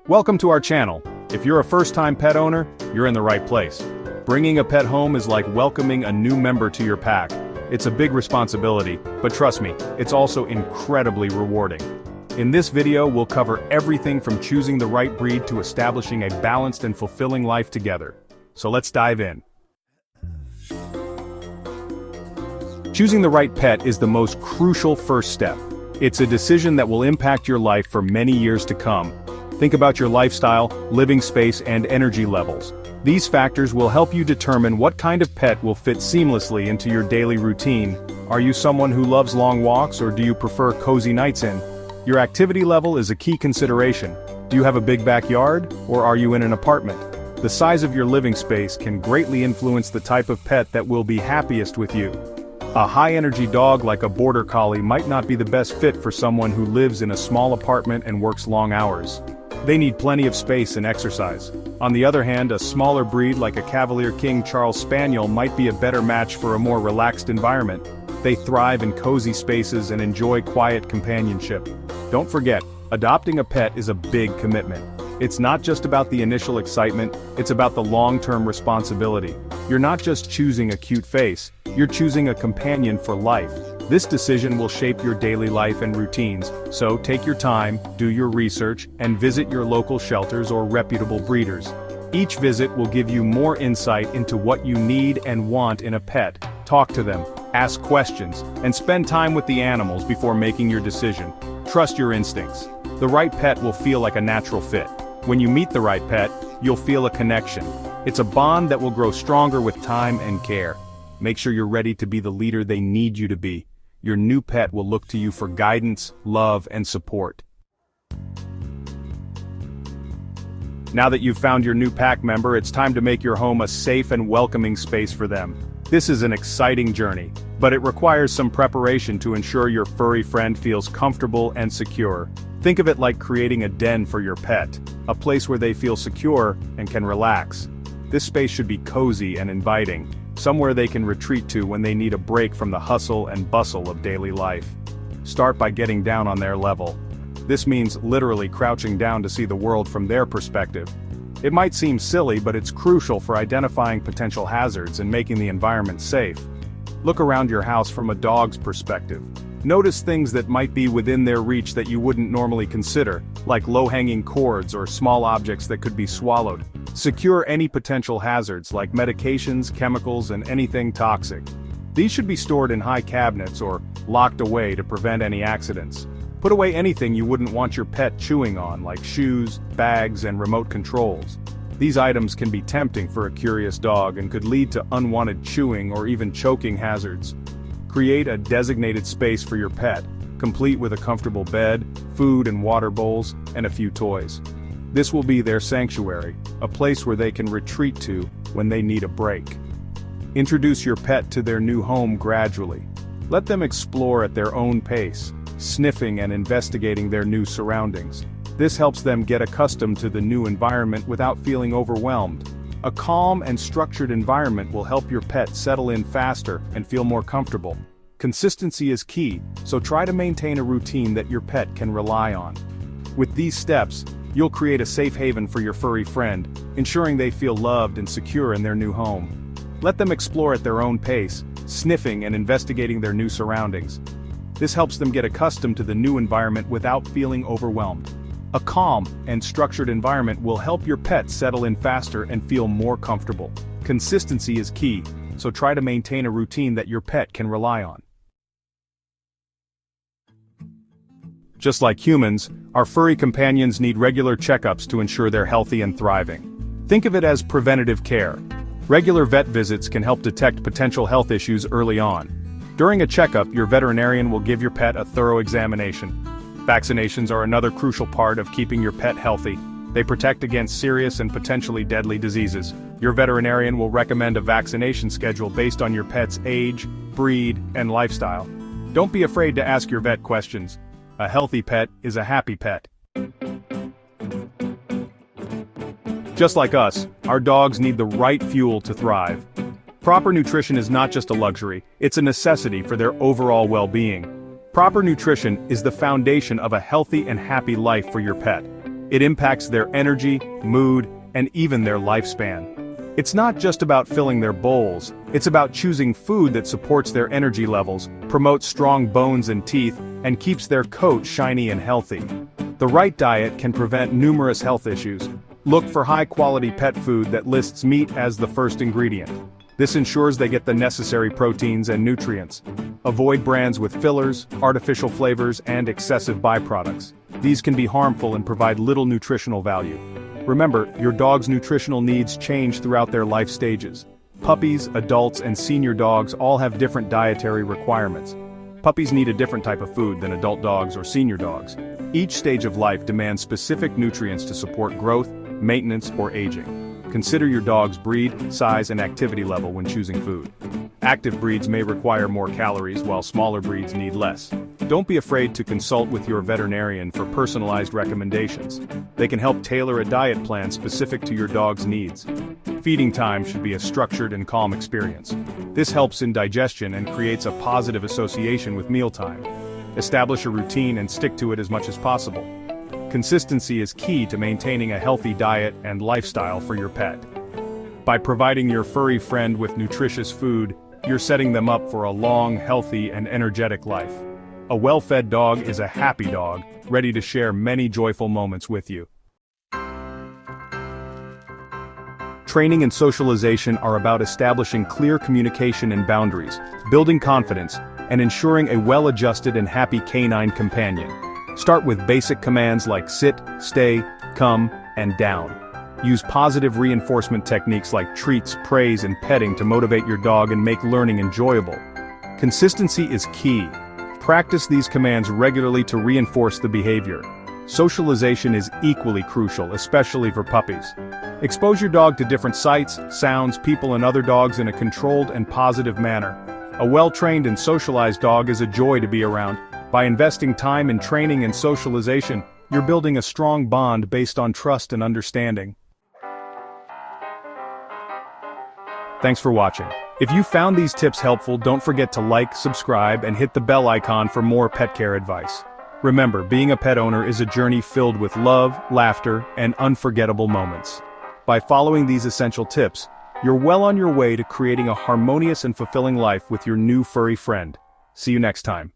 Welcome to our channel. If you're a first-time pet owner, you're in the right place. Bringing a pet home is like welcoming a new member to your pack. It's a big responsibility, but trust me, it's also incredibly rewarding. In this video, we'll cover everything from choosing the right breed to establishing a balanced and fulfilling life together. So let's dive in. Choosing the right pet is the most crucial first step. It's a decision that will impact your life for many years to come. Think about your lifestyle, living space, and energy levels. These factors will help you determine what kind of pet will fit seamlessly into your daily routine. Are you someone who loves long walks, or do you prefer cozy nights in? Your activity level is a key consideration. Do you have a big backyard, or are you in an apartment? The size of your living space can greatly influence the type of pet that will be happiest with you. A high-energy dog like a border collie might not be the best fit for someone who lives in a small apartment and works long hours. They need plenty of space and exercise. On the other hand, a smaller breed like a Cavalier King Charles Spaniel might be a better match for a more relaxed environment. They thrive in cozy spaces and enjoy quiet companionship. Don't forget, adopting a pet is a big commitment. It's not just about the initial excitement, it's about the long-term responsibility. You're not just choosing a cute face, you're choosing a companion for life. This decision will shape your daily life and routines, so take your time, do your research, and visit your local shelters or reputable breeders. Each visit will give you more insight into what you need and want in a pet. Talk to them, ask questions, and spend time with the animals before making your decision. Trust your instincts. The right pet will feel like a natural fit. When you meet the right pet, you'll feel a connection. It's a bond that will grow stronger with time and care. Make sure you're ready to be the leader they need you to be. Your new pet will look to you for guidance, love, and support. Now that you've found your new pack member, it's time to make your home a safe and welcoming space for them. This is an exciting journey, but it requires some preparation to ensure your furry friend feels comfortable and secure. Think of it like creating a den for your pet, a place where they feel secure and can relax. This space should be cozy and inviting, somewhere they can retreat to when they need a break from the hustle and bustle of daily life. Start by getting down on their level. This means literally crouching down to see the world from their perspective. It might seem silly, but it's crucial for identifying potential hazards and making the environment safe. Look around your house from a dog's perspective. Notice things that might be within their reach that you wouldn't normally consider, like low-hanging cords or small objects that could be swallowed. Secure any potential hazards like medications, chemicals, and anything toxic. These should be stored in high cabinets or locked away to prevent any accidents. Put away anything you wouldn't want your pet chewing on, like shoes, bags, and remote controls. These items can be tempting for a curious dog and could lead to unwanted chewing or even choking hazards. Create a designated space for your pet, complete with a comfortable bed, food and water bowls, and a few toys. This will be their sanctuary, a place where they can retreat to when they need a break. Introduce your pet to their new home gradually. Let them explore at their own pace, sniffing and investigating their new surroundings. This helps them get accustomed to the new environment without feeling overwhelmed. A calm and structured environment will help your pet settle in faster and feel more comfortable. Consistency is key, so try to maintain a routine that your pet can rely on. With these steps, you'll create a safe haven for your furry friend, ensuring they feel loved and secure in their new home. Let them explore at their own pace, sniffing and investigating their new surroundings. This helps them get accustomed to the new environment without feeling overwhelmed. A calm and structured environment will help your pet settle in faster and feel more comfortable. Consistency is key, so try to maintain a routine that your pet can rely on. Just like humans, our furry companions need regular checkups to ensure they're healthy and thriving. Think of it as preventative care. Regular vet visits can help detect potential health issues early on. During a checkup, your veterinarian will give your pet a thorough examination. Vaccinations are another crucial part of keeping your pet healthy. They protect against serious and potentially deadly diseases. Your veterinarian will recommend a vaccination schedule based on your pet's age, breed, and lifestyle. Don't be afraid to ask your vet questions. A healthy pet is a happy pet. Just like us, our dogs need the right fuel to thrive. Proper nutrition is not just a luxury, it's a necessity for their overall well-being. Proper nutrition is the foundation of a healthy and happy life for your pet. It impacts their energy, mood, and even their lifespan. It's not just about filling their bowls, it's about choosing food that supports their energy levels, promotes strong bones and teeth, and keeps their coat shiny and healthy. The right diet can prevent numerous health issues. Look for high-quality pet food that lists meat as the first ingredient. This ensures they get the necessary proteins and nutrients. Avoid brands with fillers, artificial flavors, and excessive byproducts. These can be harmful and provide little nutritional value. Remember, your dog's nutritional needs change throughout their life stages. Puppies, adults, and senior dogs all have different dietary requirements. Puppies need a different type of food than adult dogs or senior dogs. Each stage of life demands specific nutrients to support growth, maintenance, or aging. Consider your dog's breed, size, and activity level when choosing food. Active breeds may require more calories, while smaller breeds need less. Don't be afraid to consult with your veterinarian for personalized recommendations. They can help tailor a diet plan specific to your dog's needs. Feeding time should be a structured and calm experience. This helps in digestion and creates a positive association with mealtime. Establish a routine and stick to it as much as possible. Consistency is key to maintaining a healthy diet and lifestyle for your pet. By providing your furry friend with nutritious food, you're setting them up for a long, healthy, and energetic life. A well-fed dog is a happy dog, ready to share many joyful moments with you. Training and socialization are about establishing clear communication and boundaries, building confidence, and ensuring a well-adjusted and happy canine companion. Start with basic commands like sit, stay, come, and down. Use positive reinforcement techniques like treats, praise, and petting to motivate your dog and make learning enjoyable. Consistency is key. Practice these commands regularly to reinforce the behavior. Socialization is equally crucial, especially for puppies. Expose your dog to different sights, sounds, people, and other dogs in a controlled and positive manner. A well-trained and socialized dog is a joy to be around. By investing time in training and socialization, you're building a strong bond based on trust and understanding. Thanks for watching. If you found these tips helpful, don't forget to like, subscribe, and hit the bell icon for more pet care advice. Remember, being a pet owner is a journey filled with love, laughter, and unforgettable moments. By following these essential tips, you're well on your way to creating a harmonious and fulfilling life with your new furry friend. See you next time.